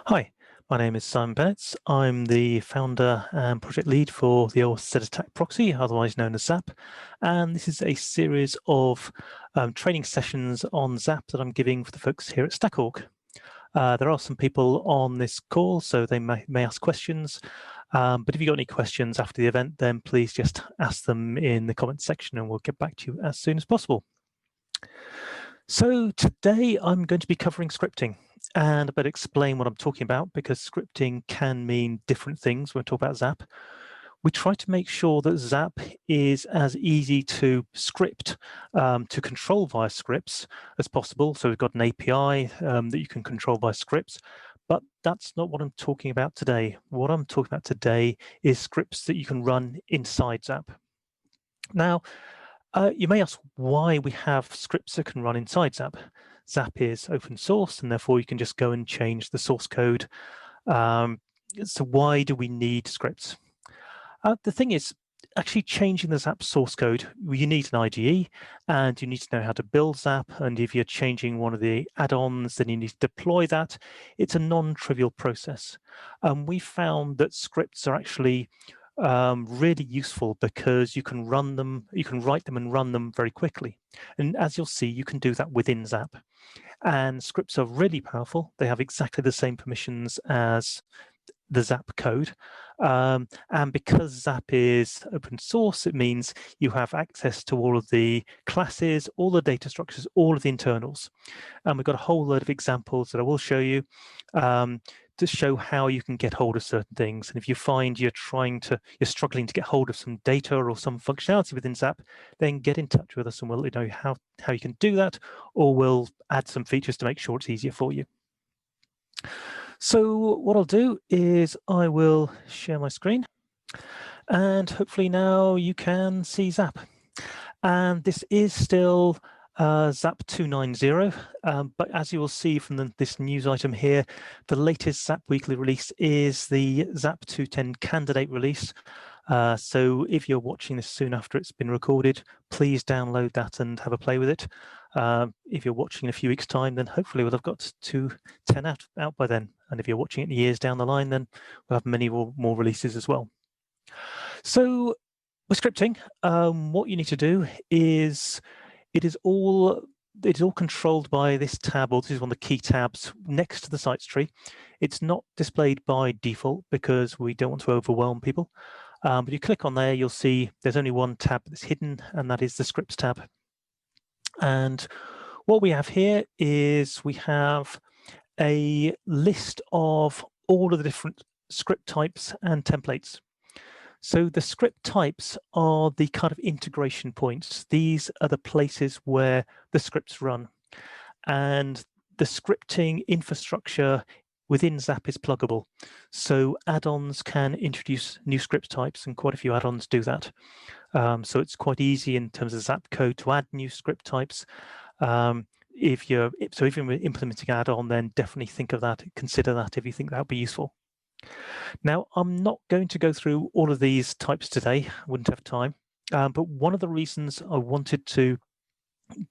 Hi, my name is Simon Bennett. I'm the founder and project lead for the Set Attack Proxy, otherwise known as ZAP. And this is a series of training sessions on ZAP that I'm giving for the folks here at Stack.org. There are some people on this call, so they may ask questions. But if you've got any questions after the event, then please just ask them in the comments section and we'll get back to you as soon as possible. So today I'm going to be covering scripting, and I better explain what I'm talking about because scripting can mean different things when we talk about ZAP. We try to make sure that ZAP is as easy to script, to control via scripts as possible. So we've got an API that you can control via scripts, but that's not what I'm talking about today. What I'm talking about today is scripts that you can run inside ZAP. Now, you may ask why we have scripts that can run inside ZAP. ZAP is open source, and therefore you can just go and change the source code. So why do we need scripts? The thing is, actually changing the ZAP source code, you need an IDE, and you need to know how to build ZAP. And if you're changing one of the add-ons, then you need to deploy that. It's a non-trivial process. We found that scripts are actually really useful because you can run them, you can write them and run them very quickly. And as you'll see, you can do that within ZAP. And scripts are really powerful. They have exactly the same permissions as the ZAP code. And because ZAP is open source, it means you have access to all of the classes, all the data structures, all of the internals. And we've got a whole load of examples that I will show you to show how you can get hold of certain things. And if you find you're struggling to get hold of some data or some functionality within ZAP, then get in touch with us and we'll let you know how you can do that, or we'll add some features to make sure it's easier for you. So what I'll do is I will share my screen, and hopefully now you can see ZAP. And this is still ZAP 290, but as you will see from this news item here, the latest ZAP weekly release is the ZAP 210 candidate release. So if you're watching this soon after it's been recorded, please download that and have a play with it. If you're watching in a few weeks' time, then hopefully we'll have got 210 out by then. And if you're watching it years down the line, then we'll have many more releases as well. So with scripting, what you need to do is it is all controlled by this tab, or this is one of the key tabs next to the sites tree. It's not displayed by default because we don't want to overwhelm people. But you click on there, you'll see there's only one tab that's hidden, and that is the scripts tab. And what we have here is we have a list of all of the different script types and templates. So the script types are the kind of integration points. These are the places where the scripts run. And the scripting infrastructure within ZAP is pluggable. So add-ons can introduce new script types, and quite a few add-ons do that. So it's quite easy in terms of ZAP code to add new script types. If you're implementing add-on, then definitely think of that, consider that if you think that would be useful. Now, I'm not going to go through all of these types today, I wouldn't have time, but one of the reasons I wanted to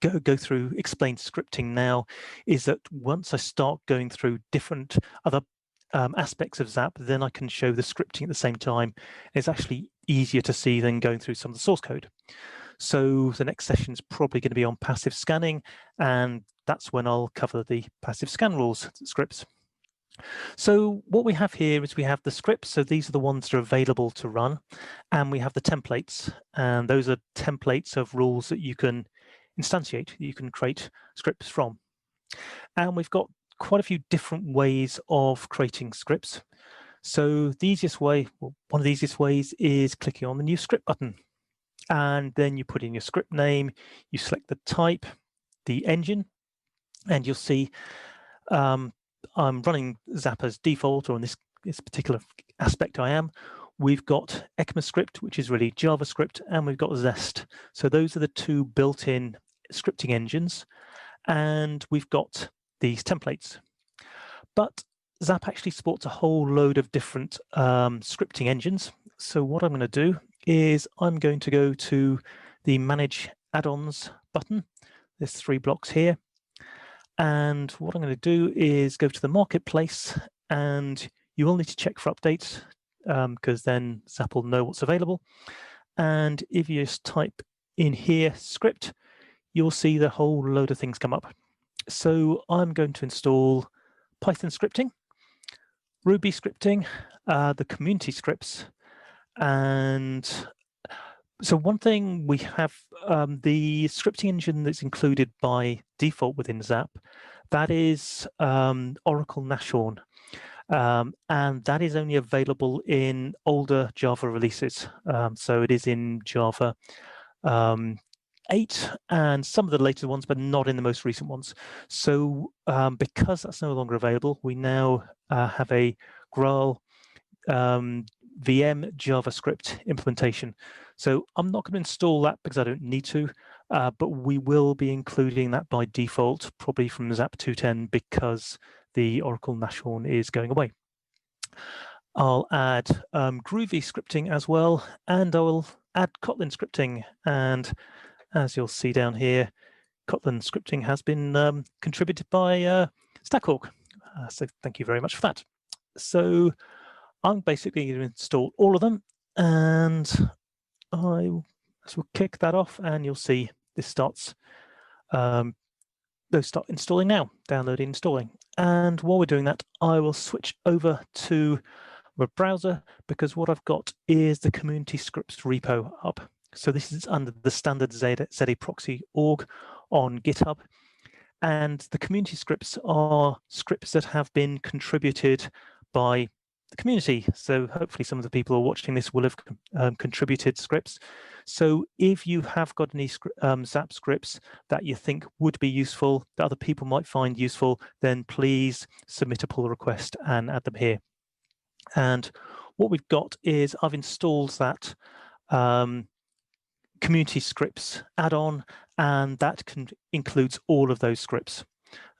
go through explain scripting now is that once I start going through different other aspects of ZAP, then I can show the scripting at the same time. It's actually easier to see than going through some of the source code. So the next session is probably going to be on passive scanning, and that's when I'll cover the passive scan rules scripts. So what we have here is we have the scripts. So these are the ones that are available to run, and we have the templates, and those are templates of rules that you can instantiate, you can create scripts from. And we've got quite a few different ways of creating scripts. So the easiest way, well, one of the easiest ways is clicking on the new script button. And then you put in your script name, you select the type, the engine, and you'll see I'm running ZAP as default, or in this particular aspect I am. We've got ECMAScript, which is really JavaScript, and we've got Zest. So those are the two built-in scripting engines, and we've got these templates. But ZAP actually supports a whole load of different scripting engines. So what I'm going to do is I'm going to go to the Manage Add-ons button. There's 3 blocks here. And what I'm going to do is go to the marketplace and you will need to check for updates because then Zap will know what's available. And if you just type in here script, you'll see the whole load of things come up. So I'm going to install Python scripting, Ruby scripting, the community scripts, and so one thing we have, the scripting engine that's included by default within Zap, that is Oracle Nashorn, and that is only available in older Java releases. So it is in Java 8 and some of the later ones, but not in the most recent ones. So because that's no longer available, we now have a Graal VM JavaScript implementation. So I'm not going to install that because I don't need to, but we will be including that by default, probably from Zap 2.10, because the Oracle Nashorn is going away. I'll add Groovy scripting as well, and I will add Kotlin scripting. And as you'll see down here, Kotlin scripting has been contributed by Stackhawk. So thank you very much for that. So I'm basically going to install all of them, and I will kick that off, and you'll see this starts. Those start installing now, downloading, installing. And while we're doing that, I will switch over to my browser because what I've got is the community scripts repo up. So this is under the standard ZA proxy org on GitHub. And the community scripts are scripts that have been contributed by the community. So hopefully some of the people who are watching this will have contributed scripts. So if you have got any Zap scripts that you think would be useful, that other people might find useful, then please submit a pull request and add them here. And what we've got is I've installed that community scripts add-on, and that includes all of those scripts.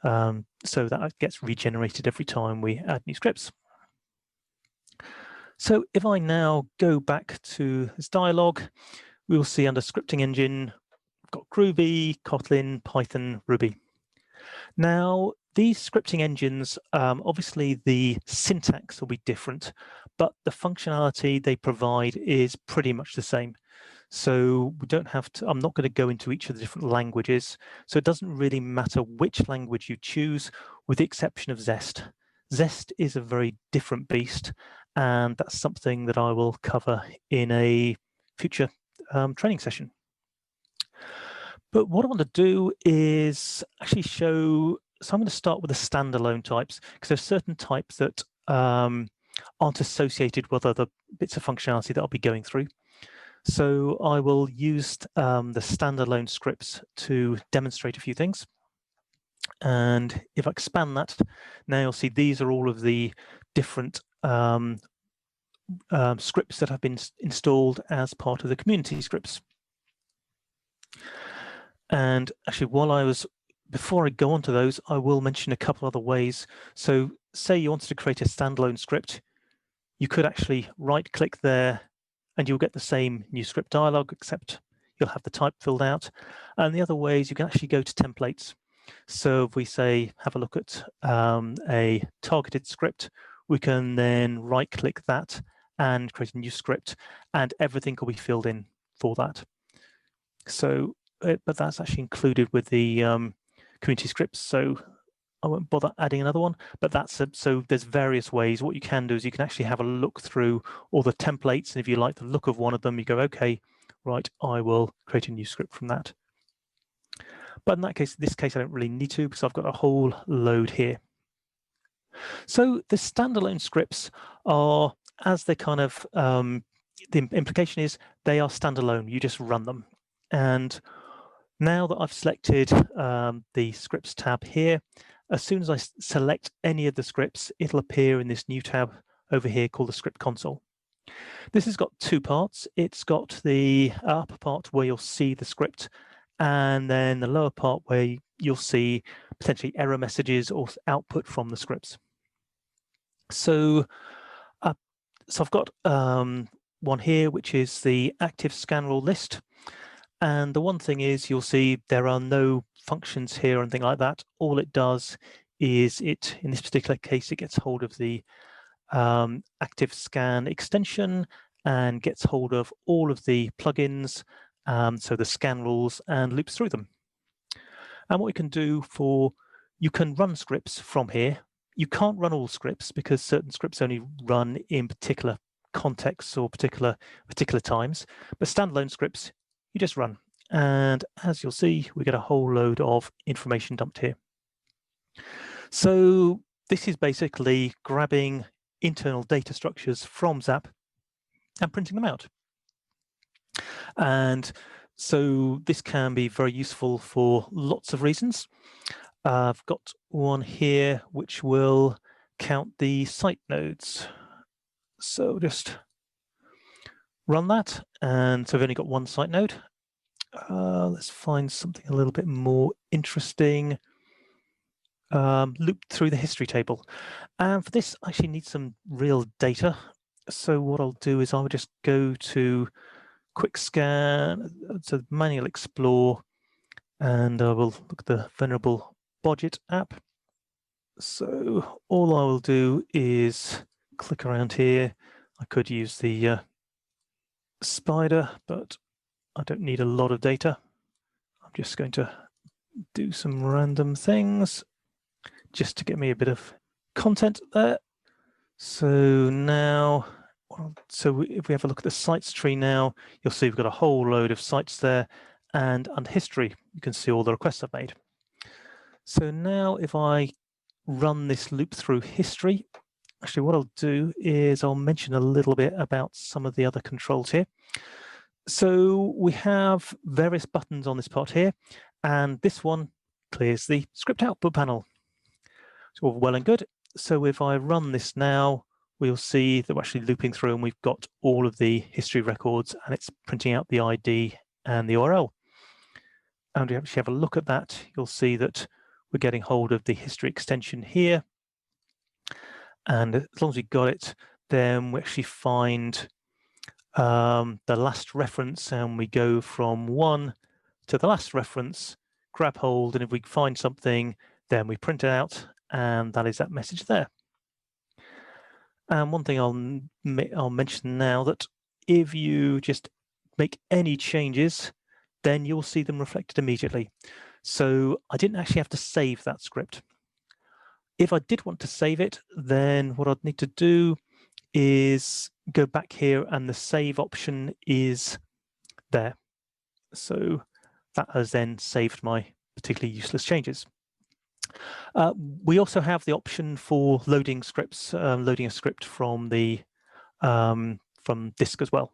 So that gets regenerated every time we add new scripts. So if I now go back to this dialog, we will see under scripting engine, we've got Groovy, Kotlin, Python, Ruby. Now, these scripting engines, obviously the syntax will be different, but the functionality they provide is pretty much the same. So we don't have to, I'm not going to go into each of the different languages. So it doesn't really matter which language you choose, with the exception of Zest. Zest is a very different beast, and that's something that I will cover in a future training session. But what I want to do is actually show, so I'm going to start with the standalone types, because there's certain types that aren't associated with other bits of functionality that I'll be going through. So I will use the standalone scripts to demonstrate a few things. And if I expand that, now you'll see these are all of the different scripts that have been installed as part of the community scripts. And actually, before I go on to those, I will mention a couple other ways. So say you wanted to create a standalone script, you could actually right-click there and you'll get the same new script dialog, except you'll have the type filled out. And the other way is you can actually go to templates. So if we say, have a look at a targeted script, we can then right-click that and create a new script, and everything will be filled in for that. So, but that's actually included with the community scripts, so I won't bother adding another one, but that's so there's various ways. What you can do is you can actually have a look through all the templates, and if you like the look of one of them, you go, okay, right, I will create a new script from that. But in that case, this case, I don't really need to because I've got a whole load here. So the standalone scripts are, as they kind of, the implication is they are standalone, you just run them. And now that I've selected the scripts tab here, as soon as I select any of the scripts, it'll appear in this new tab over here called the script console. This has got two parts. It's got the upper part where you'll see the script, and then the lower part where you'll see potentially error messages or output from the scripts. So, so I've got one here, which is the active scan rule list. And the one thing is you'll see there are no functions here or anything like that. All it does is in this particular case, it gets hold of the active scan extension and gets hold of all of the plugins, so the scan rules, and loops through them. And what we can do you can run scripts from here. You can't run all scripts because certain scripts only run in particular contexts or particular times, but standalone scripts, you just run. And as you'll see, we get a whole load of information dumped here. So this is basically grabbing internal data structures from ZAP and printing them out. And so this can be very useful for lots of reasons. I've got one here which will count the site nodes. So just run that. And so I've only got one site node. Let's find something a little bit more interesting. Loop through the history table. And for this, I actually need some real data. So what I'll do is I'll just go to quick scan, so manual explore, and I will look at the venerable budget app. So all I will do is click around here. I could use the spider, but I don't need a lot of data. I'm just going to do some random things just to get me a bit of content there. So now, so if we have a look at the sites tree now, you'll see we've got a whole load of sites there, and under history, you can see all the requests I've made. So now if I run this loop through history, actually what I'll do is I'll mention a little bit about some of the other controls here. So we have various buttons on this part here, and this one clears the script output panel. So all well and good. So if I run this now, we'll see that we're actually looping through and we've got all of the history records and it's printing out the ID and the URL. And if you actually have a look at that, you'll see that we're getting hold of the history extension here. And as long as we got it, then we actually find the last reference and we go from one to the last reference, grab hold, and if we find something, then we print it out, and that is that message there. And one thing I'll mention now, that if you just make any changes, then you'll see them reflected immediately. So I didn't actually have to save that script. If I did want to save it, then what I'd need to do is go back here, and the save option is there. So that has then saved my particularly useless changes. We also have the option for loading scripts, loading a script from the from disk as well.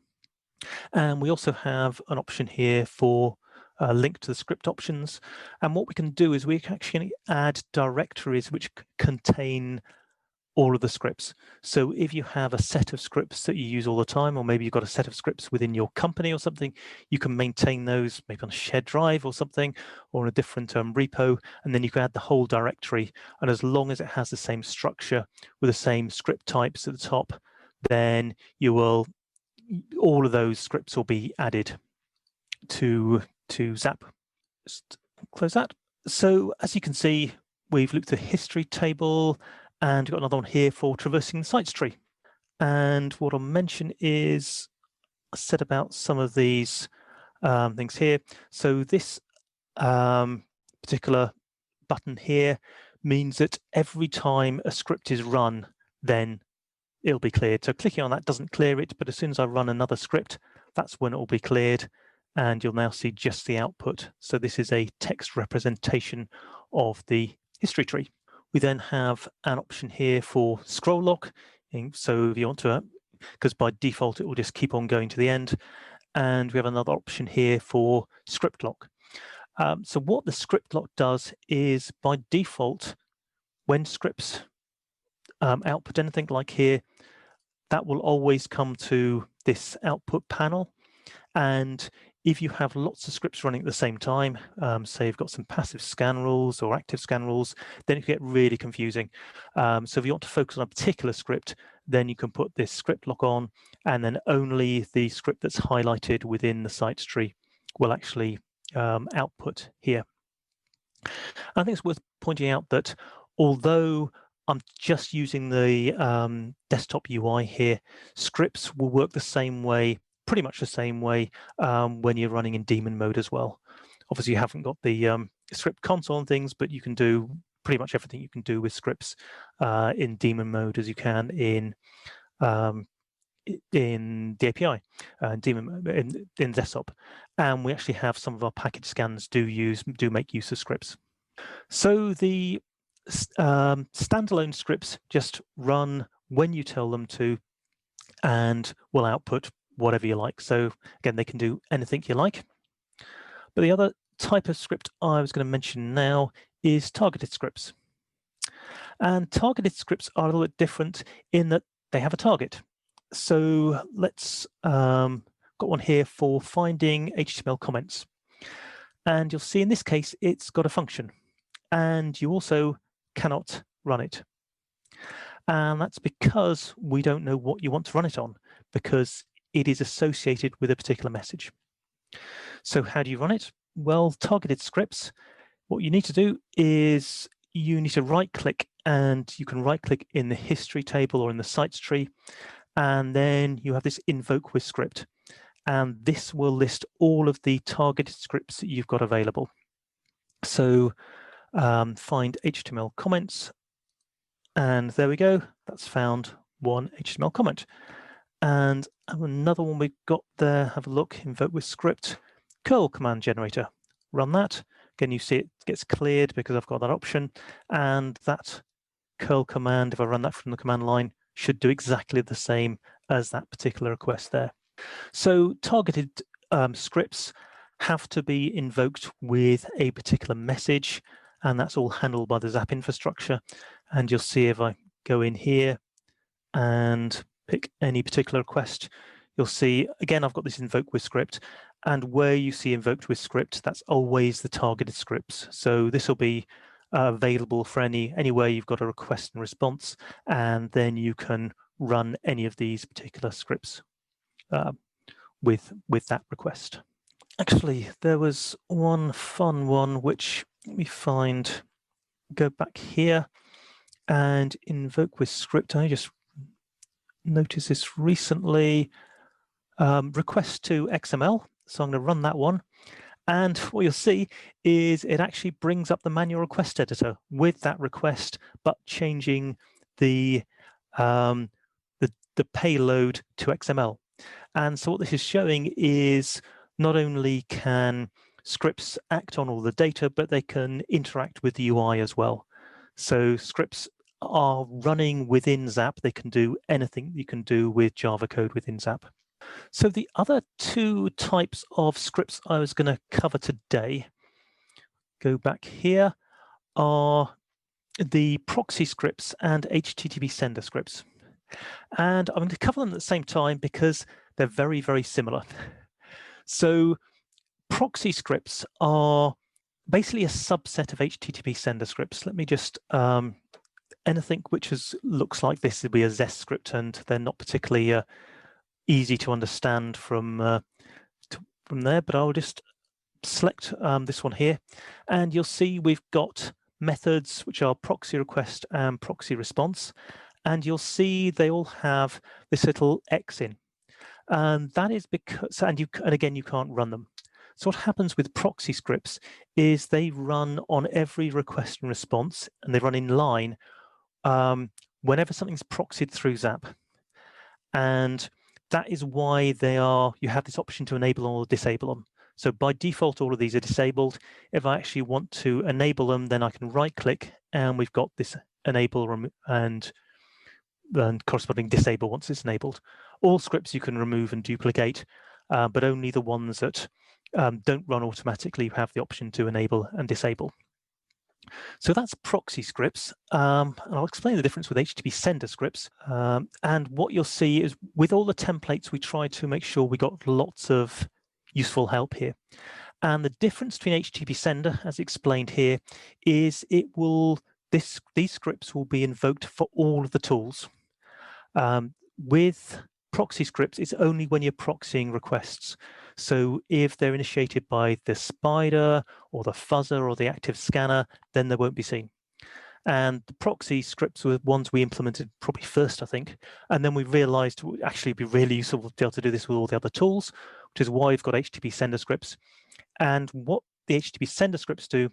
And we also have an option here for a link to the script options. And what we can do is we can actually add directories which contain all of the scripts. So if you have a set of scripts that you use all the time, or maybe you've got a set of scripts within your company or something, you can maintain those maybe on a shared drive or something, or in a different repo, and then you can add the whole directory. And as long as it has the same structure with the same script types at the top, then all of those scripts will be added to ZAP. Just close that. So as you can see, we've looked at the history table, and we've got another one here for traversing the sites tree. And what I'll mention is I said about some of these things here. So this particular button here means that every time a script is run, then it'll be cleared. So clicking on that doesn't clear it, but as soon as I run another script, that's when it will be cleared, and you'll now see just the output. So this is a text representation of the history tree. We then have an option here for scroll lock. So if you want to, because by default, it will just keep on going to the end. And we have another option here for script lock. So what the script lock does is, by default, when scripts output anything like here, that will always come to this output panel. And if you have lots of scripts running at the same time, say you've got some passive scan rules or active scan rules, then it can get really confusing. So if you want to focus on a particular script, then you can put this script lock on, and then only the script that's highlighted within the sites tree will actually output here. I think it's worth pointing out that although I'm just using the desktop UI here, scripts will work the same way, pretty much the same way when you're running in daemon mode as well. Obviously, you haven't got the script console and things, but you can do pretty much everything you can do with scripts in daemon mode as you can in the API, in desktop. And we actually have some of our package scans do make use of scripts. So the standalone scripts just run when you tell them to and will output whatever you like. So again, they can do anything you like. But the other type of script I was going to mention now is targeted scripts. And targeted scripts are a little bit different in that they have a target. So let's got one here for finding HTML comments. And you'll see in this case, it's got a function. And you also cannot run it. And that's because we don't know what you want to run it on, because it is associated with a particular message. So how do you run it? Well, targeted scripts, what you need to do is you need to right-click, and you can right-click in the history table or in the sites tree, and then you have this invoke with script. And this will list all of the targeted scripts that you've got available. So find HTML comments, and there we go. That's found one HTML comment. And another one we've got there, have a look, invoke with script, curl command generator, run that. Again, you see it gets cleared because I've got that option, and that curl command, if I run that from the command line, should do exactly the same as that particular request there. So targeted scripts have to be invoked with a particular message, and that's all handled by the Zap infrastructure. And you'll see if I go in here and pick any particular request, you'll see, again, I've got this invoke with script, and where you see invoked with script, that's always the targeted scripts. So this will be available for anywhere you've got a request and response, and then you can run any of these particular scripts with that request. Actually, there was one fun one which we find, go back here and invoke with script. I just noticed this recently, request to XML. So I'm going to run that one. And what you'll see is it actually brings up the manual request editor with that request, but changing the payload to XML. And so what this is showing is not only can scripts act on all the data, but they can interact with the UI as well. So scripts are running within Zap. They can do anything you can do with Java code within Zap. So the other two types of scripts I was going to cover today, go back here, are the proxy scripts and HTTP sender scripts. And I'm going to cover them at the same time because they're very, very similar. So proxy scripts are basically a subset of HTTP sender scripts. Let me just, anything which looks like this would be a Zest script, and they're not particularly easy to understand from there, but I'll just select this one here, and you'll see we've got methods which are proxy request and proxy response, and you'll see they all have this little X in, and that is because, and again, you can't run them. So what happens with proxy scripts is they run on every request and response, and they run in line whenever something's proxied through Zap. And that is why you have this option to enable or disable them. So by default, all of these are disabled. If I actually want to enable them, then I can right click, and we've got this enable and corresponding disable once it's enabled. All scripts you can remove and duplicate, but only the ones that don't run automatically have the option to enable and disable. So that's proxy scripts, and I'll explain the difference with HTTP sender scripts. And what you'll see is with all the templates, we try to make sure we got lots of useful help here. And the difference between HTTP sender, as explained here, is these scripts will be invoked for all of the tools. With proxy scripts, it's only when you're proxying requests. So if they're initiated by the spider or the fuzzer or the active scanner, then they won't be seen. And the proxy scripts were ones we implemented probably first, I think. And then we realized actually it'd be really useful to be able to do this with all the other tools, which is why we've got HTTP sender scripts. And what the HTTP sender scripts do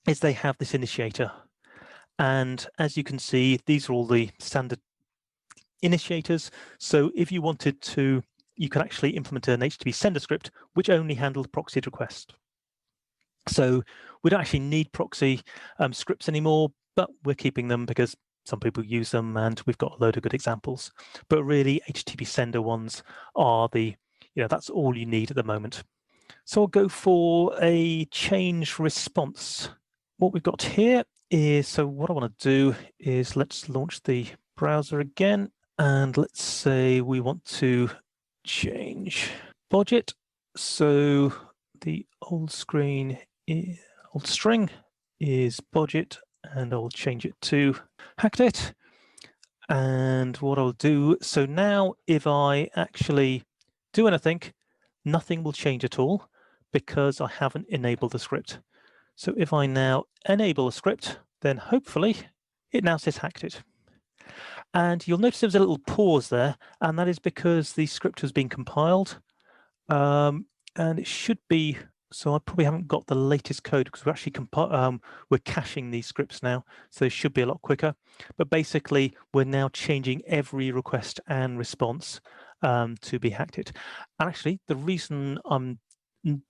is they have this initiator. And as you can see, these are all the standard initiators. So if you wanted to, you could actually implement an HTTP sender script which only handled proxied requests. So we don't actually need proxy scripts anymore, but we're keeping them because some people use them and we've got a load of good examples. But really, HTTP sender ones are that's all you need at the moment. So I'll go for a change response. What we've got here is, so what I want to do is let's launch the browser again. And let's say we want to change budget. So the old string is budget, and I'll change it to hacked it. And what I'll do, so now if I actually do anything, nothing will change at all because I haven't enabled the script. So if I now enable a script, then hopefully it now says hacked it. And you'll notice there's a little pause there, and that is because the script has been compiled. And it should be, so I probably haven't got the latest code because we're actually we're caching these scripts now, so it should be a lot quicker. But basically, we're now changing every request and response to be hacked it. And actually, the reason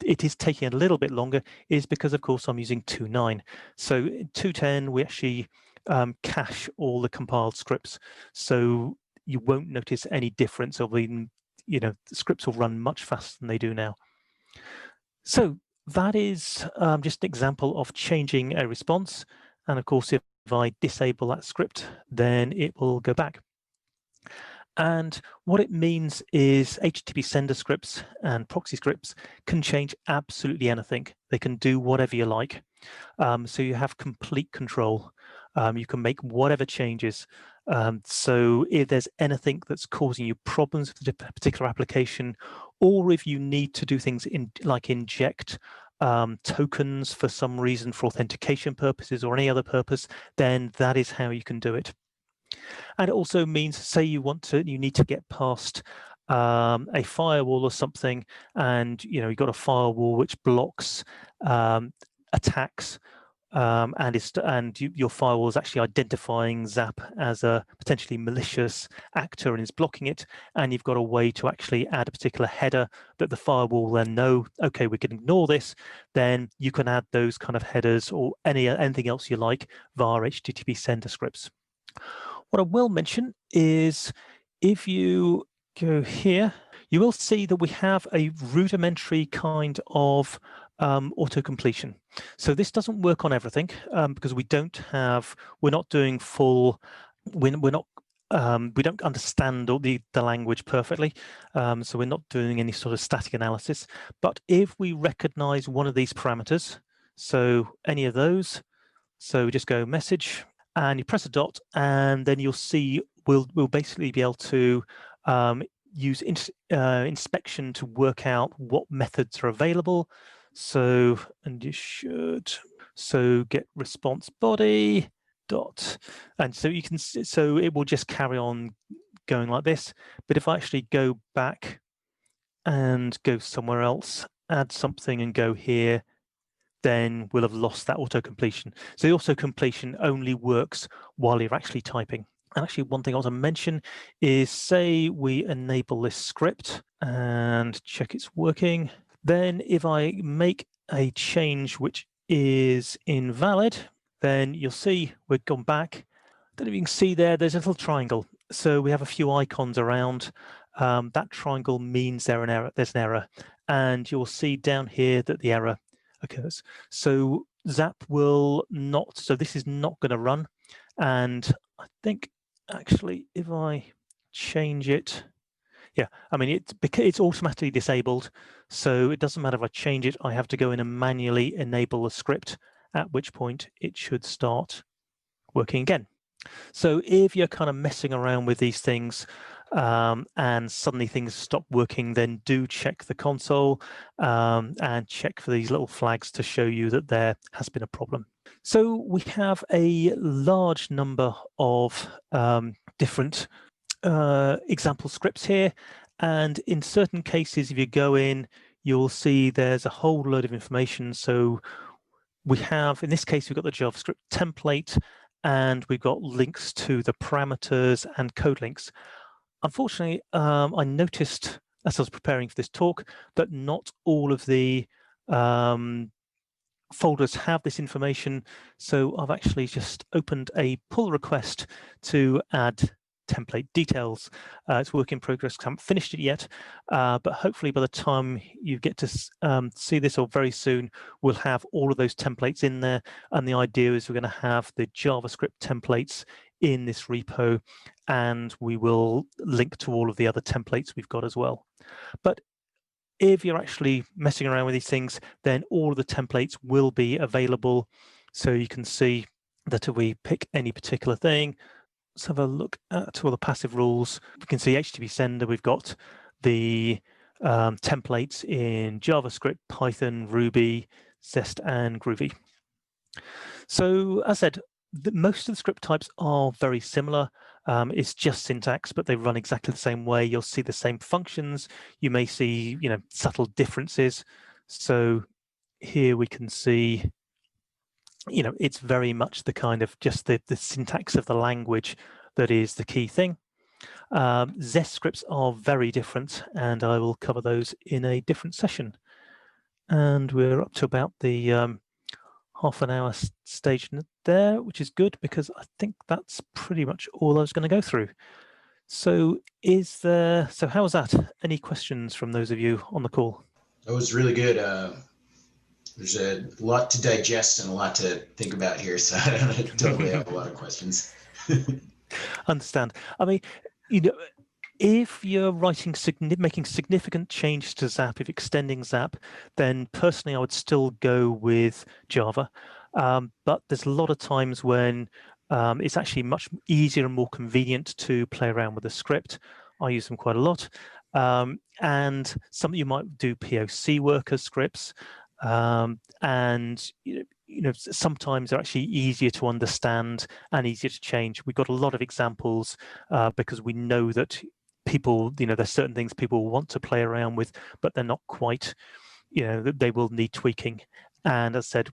it is taking a little bit longer is because, of course, I'm using 2.9. So in 2.10, we actually cache all the compiled scripts, so you won't notice any difference. Of the scripts will run much faster than they do now. So that is just an example of changing a response. And of course, if I disable that script, then it will go back. And what it means is HTTP sender scripts and proxy scripts can change absolutely anything. They can do whatever you like. So you have complete control. You can make whatever changes. So if there's anything that's causing you problems with a particular application, or if you need to do things like inject tokens for some reason, for authentication purposes or any other purpose, then that is how you can do it. And it also means, say you need to get past a firewall or something, and you've got a firewall which blocks attacks, and your firewall is actually identifying ZAP as a potentially malicious actor and is blocking it, and you've got a way to actually add a particular header that the firewall will then know, okay, we can ignore this, then you can add those kind of headers or anything else you like via HTTP sender scripts. What I will mention is if you go here, you will see that we have a rudimentary kind of auto-completion. So this doesn't work on everything because we're not doing full, we don't understand all the language perfectly, so we're not doing any sort of static analysis. But if we recognize one of these parameters, so any of those, so just go message, and you press a dot, and then you'll see we'll basically be able to use inspection to work out what methods are available. So, and you should, so get response body dot, and so you can, so it will just carry on going like this. But if I actually go back and go somewhere else, add something and go here, then we'll have lost that auto-completion. So the auto-completion only works while you're actually typing. And actually, one thing I want to mention is, say we enable this script and check it's working. Then if I make a change which is invalid, then you'll see we've gone back. I don't know if you can see there's a little triangle. So we have a few icons around. That triangle means there's an error. And you'll see down here that the error occurs. So ZAP will not, so this is not going to run. And I think actually if I change it, yeah, I mean, it's automatically disabled. So it doesn't matter if I change it, I have to go in and manually enable the script, at which point it should start working again. So if you're kind of messing around with these things and suddenly things stop working, then do check the console and check for these little flags to show you that there has been a problem. So we have a large number of different example scripts here, and in certain cases, if you go in, you'll see there's a whole load of information. So we have, in this case, we've got the JavaScript template, and we've got links to the parameters and code links. Unfortunately, I noticed as I was preparing for this talk that not all of the folders have this information. So I've actually just opened a pull request to add template details. It's work in progress, I haven't finished it yet, but hopefully by the time you get to see this, or very soon, we'll have all of those templates in there. And the idea is we're going to have the JavaScript templates in this repo, and we will link to all of the other templates we've got as well. But if you're actually messing around with these things, then all of the templates will be available. So you can see that if we pick any particular thing, let's have a look at all the passive rules. We can see HTTP sender, we've got the templates in JavaScript, Python, Ruby, Zest, and Groovy. So as I said, most of the script types are very similar. It's just syntax, but they run exactly the same way. You'll see the same functions. You may see, subtle differences. So here we can see, it's very much the kind of just the syntax of the language that is the key thing. Zest scripts are very different, and I will cover those in a different session. And we're up to about the half an hour stage there, which is good because I think that's pretty much all I was going to go through. So how was that? Any questions from those of you on the call? That was really good. There's a lot to digest and a lot to think about here, so I totally have a lot of questions. Understand. I mean, if you're making significant changes to Zap, if extending Zap, then personally I would still go with Java. But there's a lot of times when it's actually much easier and more convenient to play around with a script. I use them quite a lot. And some you might do POC work as scripts. And sometimes they're actually easier to understand and easier to change. We've got a lot of examples because we know that people, there's certain things people want to play around with, but they're not quite, they will need tweaking. And as I said,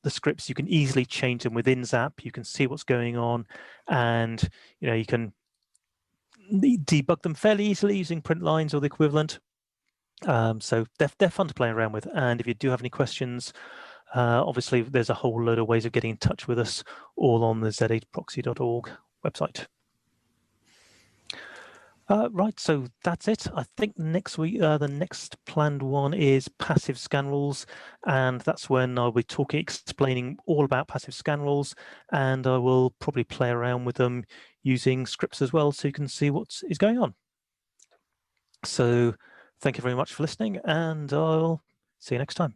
the scripts, you can easily change them within Zap. You can see what's going on, and you can debug them fairly easily using print lines or the equivalent. So they're fun to play around with. And if you do have any questions, obviously there's a whole load of ways of getting in touch with us, all on the z8proxy.org website. Right, so that's it. I think next week, the next planned one is passive scan rules, and that's when I'll be explaining all about passive scan rules, and I will probably play around with them using scripts as well, so you can see what is going on. So thank you very much for listening, and I'll see you next time.